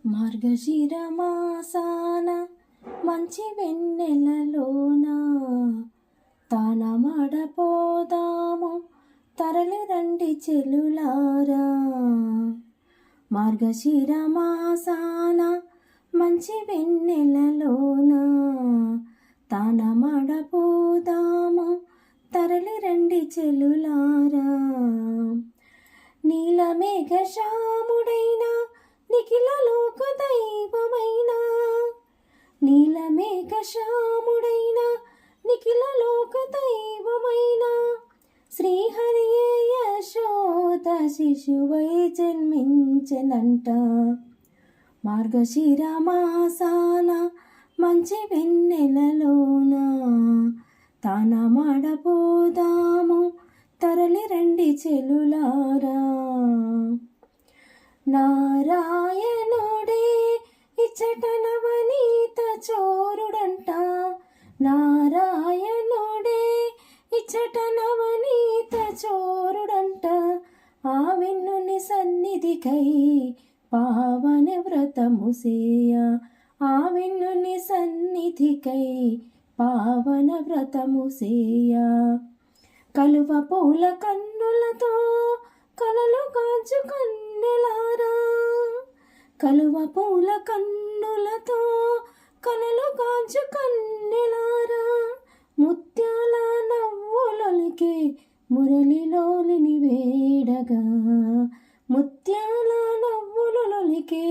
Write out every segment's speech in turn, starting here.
మార్గశిర మాసాన మంచి వెన్నెలలోన తానమాడపోదాము తరలి రండి చెలులారా. మార్గశిర మాసాన మంచి వెన్నెలలోన తానమాడపోదాము తరలి రండి చెలులారా. నీలమేఘ శ్యాముడైన నిఖిల లోక దైవమైన, నీలమేఘ శ్యాముడైన నిఖిల లోక దైవమైన శ్రీహరియే యశోద శిశువై జన్మించెనంట. మార్గశిర మాసాన మంచి వెన్నెలలోన తానమాడపోదాము తరలి రండి చెలులారా. నారాయణుడే ఇచ్చట నవనీత చోరుడంట, నారాయణుడే ఇచ్చట నవనీత చోరుడంట. ఆ వెన్నుని సన్నిధికై పావన వ్రతము సేయ, ఆ వెన్నుని సన్నిధికై పావన వ్రతము సేయ. కలువ పూల కన్నులతో కలలు కాచు కన్నెలారా, కలువ పూల కన్నులతో కలలు కాచు కన్నెలారా. ముత్యాల నవ్వులొలికే మురళిలోలిని వేడగా, ముత్యాల నవ్వులొలికే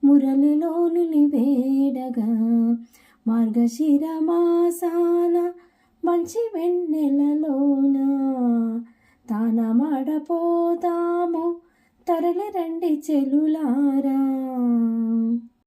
మురళిలోలిని వేడగా. మార్గశిర మాసాన మంచి వెన్నెలలోన తానమాడపోదాము తరలి రండి చెలులారా.